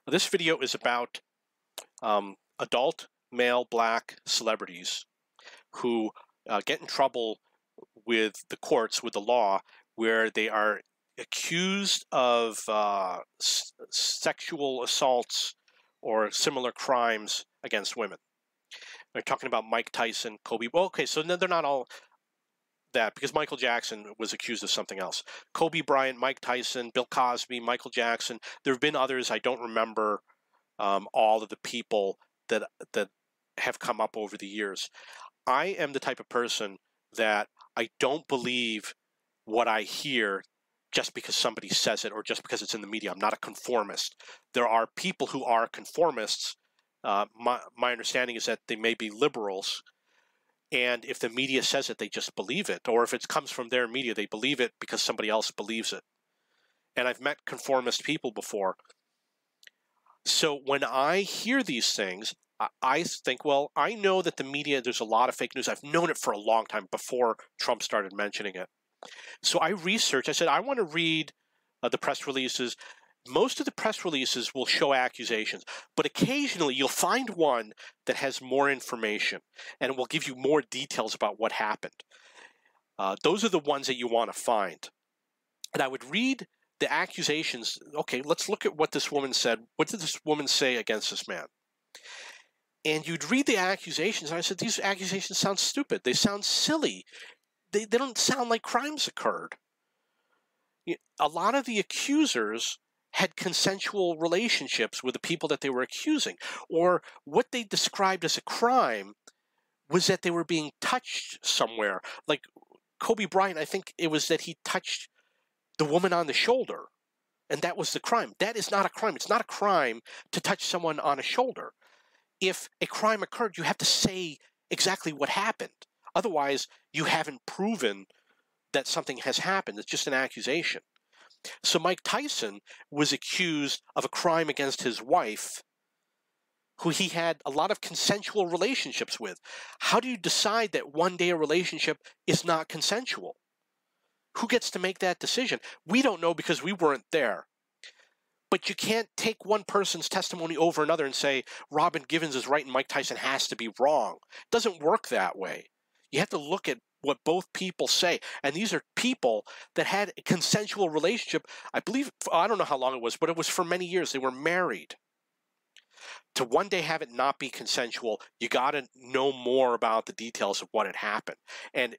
This video is about adult male black celebrities who get in trouble with the courts, with the law, where they are accused of sexual assaults or similar crimes against women. They're talking about Mike Tyson, Kobe. Well, okay, so they're not all that, because Michael Jackson was accused of something else. Kobe Bryant, Mike Tyson, Bill Cosby, Michael Jackson. There have been others. I don't remember all of the people that have come up over the years. I am the type of person that I don't believe what I hear just because somebody says it or just because it's in the media. I'm not a conformist. There are people who are conformists. My understanding is that they may be liberals, and if the media says it, they just believe it. Or if it comes from their media, they believe it because somebody else believes it. And I've met conformist people before. So when I hear these things, I think, well, I know that the media, there's a lot of fake news. I've known it for a long time before Trump started mentioning it. So I researched. I said, I want to read the press releases. Most of the press releases will show accusations, but occasionally you'll find one that has more information and it will give you more details about what happened. Those are the ones that you want to find. And I would read the accusations. Okay, let's look at what this woman said. What did this woman say against this man? And you'd read the accusations, and I said, these accusations sound stupid. They sound silly. They don't sound like crimes occurred. A lot of the accusers had consensual relationships with the people that they were accusing, or what they described as a crime was that they were being touched somewhere. Like Kobe Bryant, I think it was that he touched the woman on the shoulder, and that was the crime. That is not a crime. It's not a crime to touch someone on a shoulder. If a crime occurred, you have to say exactly what happened. Otherwise, you haven't proven that something has happened. It's just an accusation. So Mike Tyson was accused of a crime against his wife, who he had a lot of consensual relationships with. How do you decide that one day a relationship is not consensual? Who gets to make that decision? We don't know because we weren't there. But you can't take one person's testimony over another and say, Robin Givens is right and Mike Tyson has to be wrong. It doesn't work that way. You have to look at what both people say. And these are people that had a consensual relationship. I believe, I don't know how long it was, but it was for many years. They were married. To one day have it not be consensual, you got to know more about the details of what had happened. And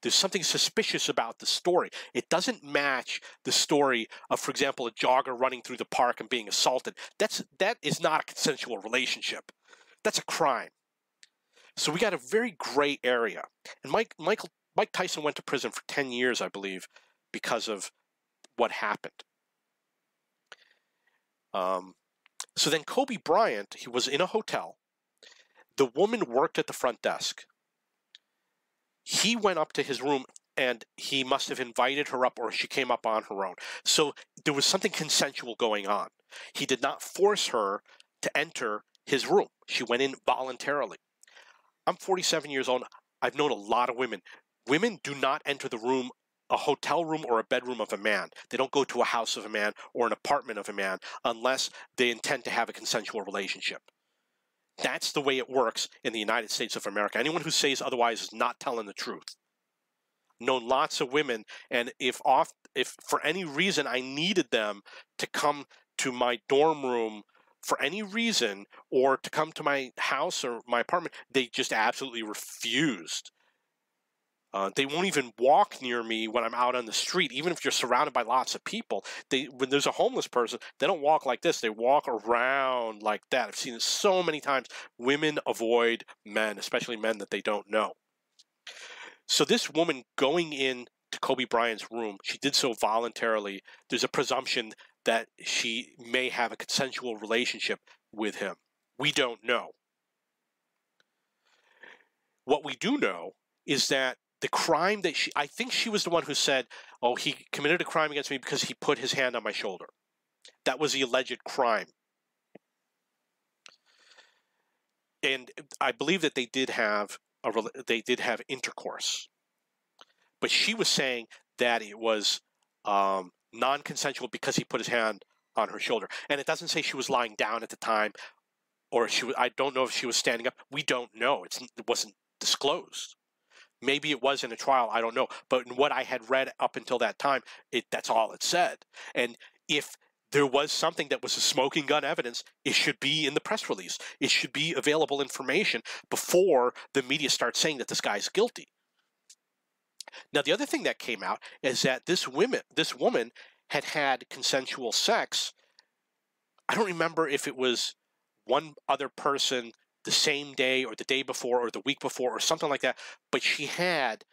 there's something suspicious about the story. It doesn't match the story of, for example, a jogger running through the park and being assaulted. That is not a consensual relationship. That's a crime. So we got a very gray area. And Mike Tyson went to prison for 10 years, I believe, because of what happened. So then Kobe Bryant, he was in a hotel. The woman worked at the front desk. He went up to his room, and he must have invited her up, or she came up on her own. So there was something consensual going on. He did not force her to enter his room. She went in voluntarily. I'm 47 years old. I've known a lot of women. Women do not enter the room, a hotel room or a bedroom of a man. They don't go to a house of a man or an apartment of a man unless they intend to have a consensual relationship. That's the way it works in the United States of America. Anyone who says otherwise is not telling the truth. Known lots of women, and if for any reason I needed them to come to my dorm room for any reason, or to come to my house or my apartment, they just absolutely refused. They won't even walk near me when I'm out on the street, even if you're surrounded by lots of people. When there's a homeless person, they don't walk like this. They walk around like that. I've seen it so many times. Women avoid men, especially men that they don't know. So this woman going in to Kobe Bryant's room, she did so voluntarily. There's a presumption that she may have a consensual relationship with him. We don't know. What we do know is that the crime that I think she was the one who said, oh, he committed a crime against me because he put his hand on my shoulder. That was the alleged crime. And I believe that they did have intercourse. But she was saying that it was non-consensual because he put his hand on her shoulder. And it doesn't say she was lying down at the time, or I don't know if she was standing up. We don't know. It wasn't disclosed. Maybe it was in a trial. I don't know. But in what I had read up until that time, that's all it said. And if there was something that was a smoking gun evidence, it should be in the press release. It should be available information before the media starts saying that this guy's guilty. Now, the other thing that came out is that this woman had had consensual sex. I don't remember if it was one other person the same day or the day before or the week before or something like that, but she had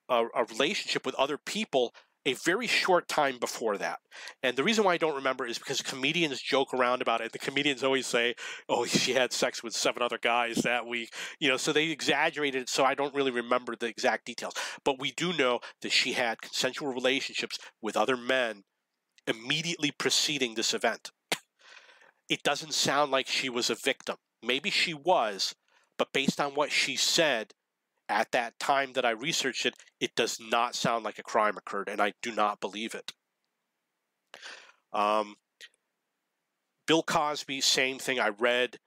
a relationship with other people a very short time before that. And the reason why I don't remember is because comedians joke around about it. The comedians always say, oh, she had sex with 7 other guys that week. So they exaggerated it, so I don't really remember the exact details. But we do know that she had consensual relationships with other men immediately preceding this event. It doesn't sound like she was a victim. Maybe she was, but based on what she said at that time that I researched it, it does not sound like a crime occurred, and I do not believe it. Bill Cosby, same thing. I read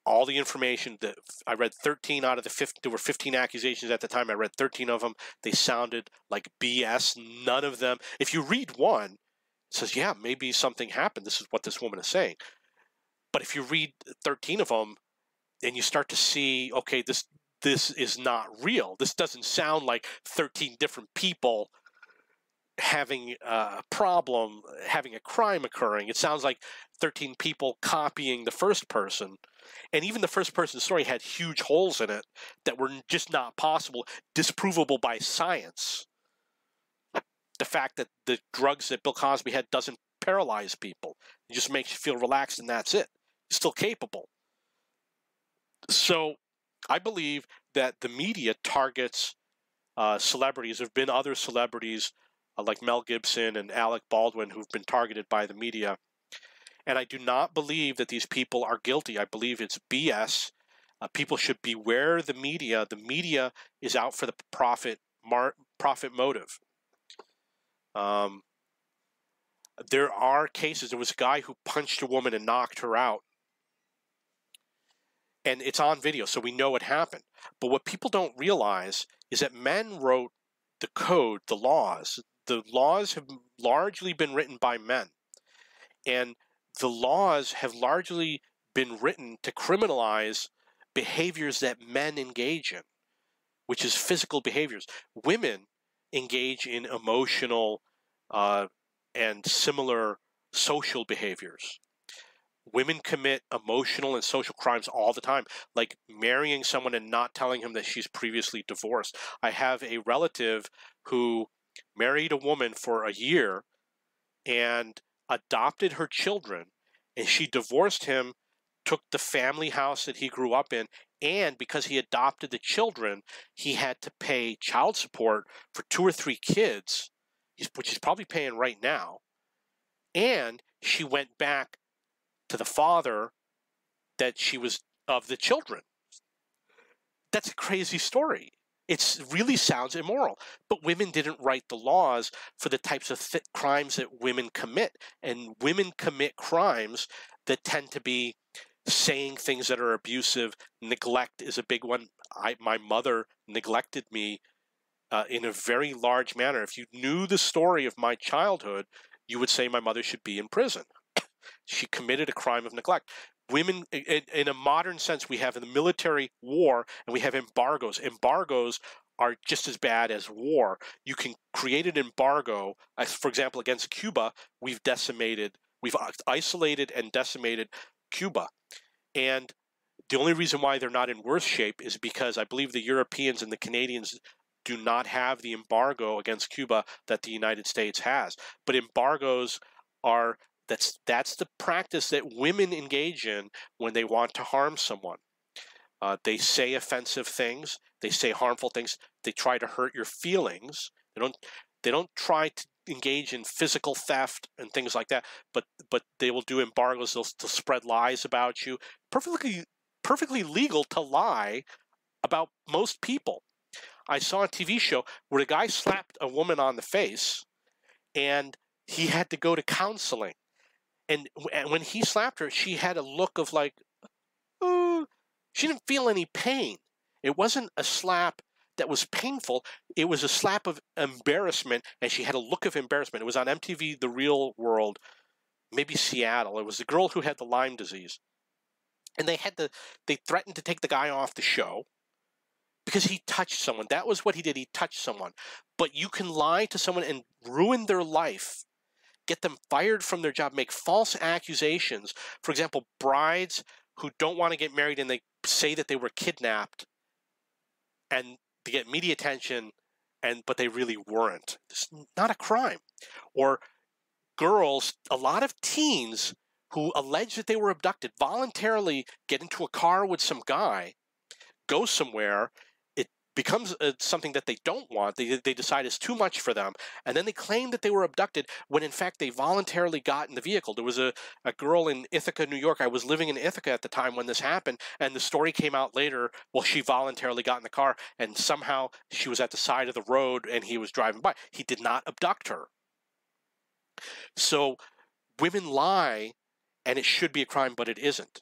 all the information. I read 13 out of the 15. There were 15 accusations at the time. I read 13 of them. They sounded like BS. None of them. If you read one, it says, yeah, maybe something happened. This is what this woman is saying. But if you read 13 of them and you start to see, okay, this is not real. This doesn't sound like 13 different people having a problem, having a crime occurring. It sounds like 13 people copying the first person. And even the first person story had huge holes in it that were just not possible, disprovable by science. The fact that the drugs that Bill Cosby had doesn't paralyze people. It just makes you feel relaxed, and that's it. You're still capable. So I believe that the media targets celebrities. There have been other celebrities like Mel Gibson and Alec Baldwin who've been targeted by the media. And I do not believe that these people are guilty. I believe it's BS. People should beware the media. The media is out for the profit motive. There are cases. There was a guy who punched a woman and knocked her out. And it's on video, so we know what happened. But what people don't realize is that men wrote the code, the laws. The laws have largely been written by men. And the laws have largely been written to criminalize behaviors that men engage in, which is physical behaviors. Women engage in emotional and similar social behaviors. Women commit emotional and social crimes all the time, like marrying someone and not telling him that she's previously divorced. I have a relative who married a woman for a year and adopted her children, and she divorced him, took the family house that he grew up in, and because he adopted the children, he had to pay child support for 2 or 3 kids, which he's probably paying right now, and she went back to the father that she was of the children. That's a crazy story. It really sounds immoral. But women didn't write the laws for the types of crimes that women commit. And women commit crimes that tend to be saying things that are abusive. Neglect is a big one. My mother neglected me in a very large manner. If you knew the story of my childhood, you would say my mother should be in prison. She committed a crime of neglect. Women, in a modern sense, we have in the military war and we have embargoes. Embargoes are just as bad as war. You can create an embargo. For example, against Cuba, we've isolated and decimated Cuba. And the only reason why they're not in worse shape is because I believe the Europeans and the Canadians do not have the embargo against Cuba that the United States has. But embargoes are... That's the practice that women engage in when they want to harm someone. They say offensive things. They say harmful things. They try to hurt your feelings. They don't try to engage in physical theft and things like that. But they will do embargoes. They'll spread lies about you. Perfectly legal to lie about most people. I saw a TV show where a guy slapped a woman on the face, and he had to go to counseling. And when he slapped her, she had a look of like, oh, she didn't feel any pain. It wasn't a slap that was painful. It was a slap of embarrassment, and she had a look of embarrassment. It was on MTV The Real World, maybe Seattle. It was the girl who had the Lyme disease. And they threatened to take the guy off the show because he touched someone. That was what he did. He touched someone. But you can lie to someone and ruin their life, get them fired from their job, make false accusations. For example, brides who don't want to get married and they say that they were kidnapped and they get media attention, but they really weren't. It's not a crime. Or girls, a lot of teens who allege that they were abducted voluntarily get into a car with some guy, go somewhere, it becomes something that they don't want, they decide is too much for them, and then they claim that they were abducted when in fact they voluntarily got in the vehicle. There was a girl in Ithaca, New York. I was living in Ithaca at the time when this happened, and the story came out later, well, she voluntarily got in the car, and somehow she was at the side of the road and he was driving by. He did not abduct her. So women lie, and it should be a crime, but it isn't.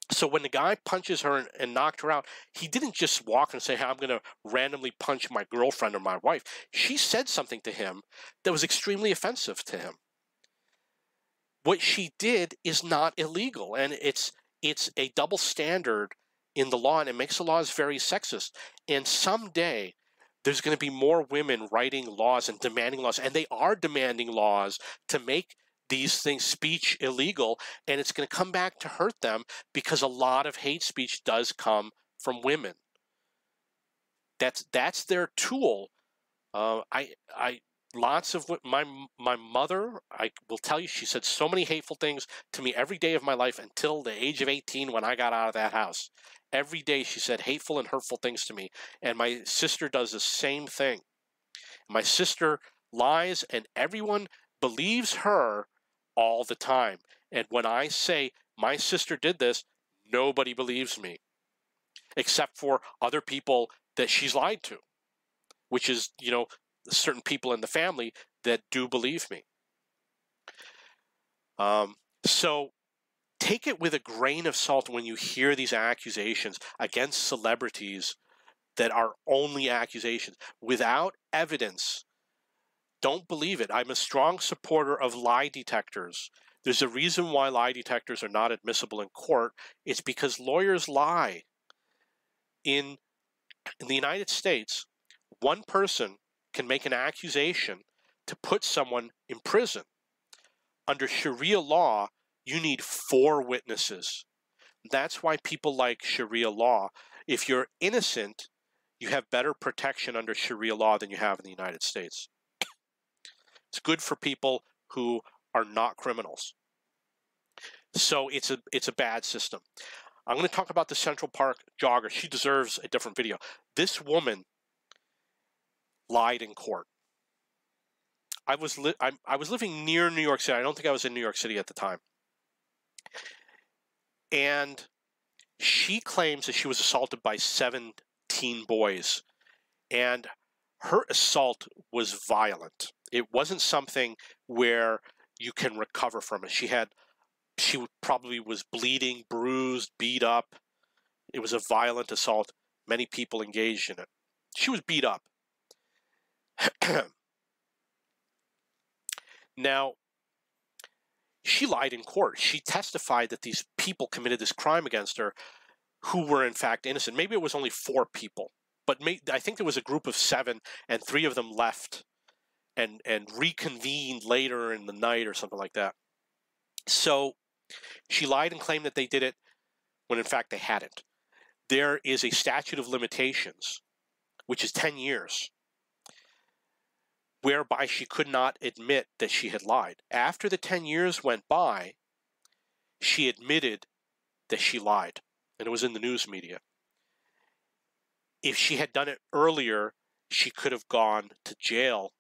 So when the guy punches her and knocked her out, he didn't just walk and say, hey, I'm going to randomly punch my girlfriend or my wife. She said something to him that was extremely offensive to him. What she did is not illegal, and it's a double standard in the law, and it makes the laws very sexist. And someday there's going to be more women writing laws and demanding laws, and they are demanding laws to make these things, speech, illegal, and it's going to come back to hurt them because a lot of hate speech does come from women. That's their tool. Lots of my mother, I will tell you, she said so many hateful things to me every day of my life until the age of 18 when I got out of that house. Every day she said hateful and hurtful things to me, and my sister does the same thing. My sister lies, and everyone believes her all the time. And when I say my sister did this, nobody believes me, except for other people that she's lied to, which is, certain people in the family that do believe me. So take it with a grain of salt when you hear these accusations against celebrities that are only accusations without evidence. Don't believe it. I'm a strong supporter of lie detectors. There's a reason why lie detectors are not admissible in court. It's because lawyers lie. In the United States, one person can make an accusation to put someone in prison. Under Sharia law, you need 4 witnesses. That's why people like Sharia law. If you're innocent, you have better protection under Sharia law than you have in the United States. It's good for people who are not criminals. So it's a bad system. I'm going to talk about the Central Park jogger. She deserves a different video. This woman lied in court. I was living near New York City. I don't think I was in New York City at the time. And she claims that she was assaulted by 17 boys. And her assault was violent. It wasn't something where you can recover from it. She probably was bleeding, bruised, beat up. It was a violent assault. Many people engaged in it. She was beat up. Now, she lied in court. She testified that these people committed this crime against her who were in fact innocent. Maybe it was only 4 people, but I think there was a group of 7, and 3 of them left and reconvened later in the night or something like that. So she lied and claimed that they did it when in fact they hadn't. There is a statute of limitations, which is 10 years, whereby she could not admit that she had lied. After the 10 years went by, she admitted that she lied, and it was in the news media. If she had done it earlier, she could have gone to jail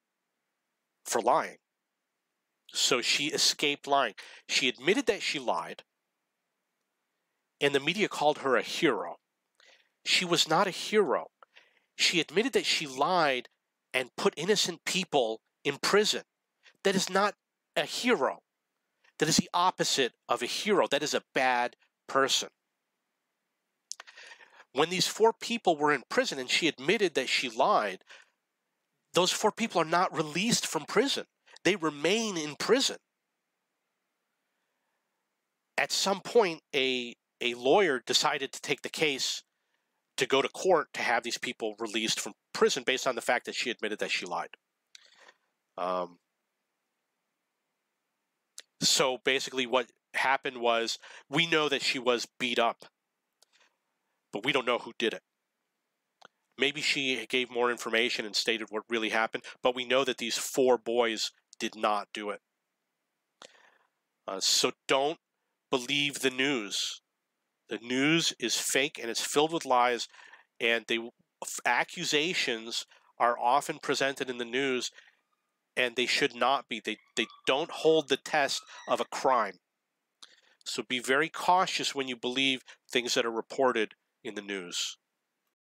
for lying. So she escaped lying. She admitted that she lied, and the media called her a hero. She was not a hero. She admitted that she lied and put innocent people in prison. That is not a hero. that is the opposite of a hero. That is a bad person. When these 4 people were in prison and she admitted that she lied, those 4 people are not released from prison. They remain in prison. At some point, a lawyer decided to take the case to go to court to have these people released from prison based on the fact that she admitted that she lied. So basically what happened was, we know that she was beat up, but we don't know who did it. Maybe she gave more information and stated what really happened, but we know that these 4 boys did not do it. So don't believe the news. The news is fake and it's filled with lies, and accusations are often presented in the news, and they should not be. They don't hold the test of a crime. So be very cautious when you believe things that are reported in the news.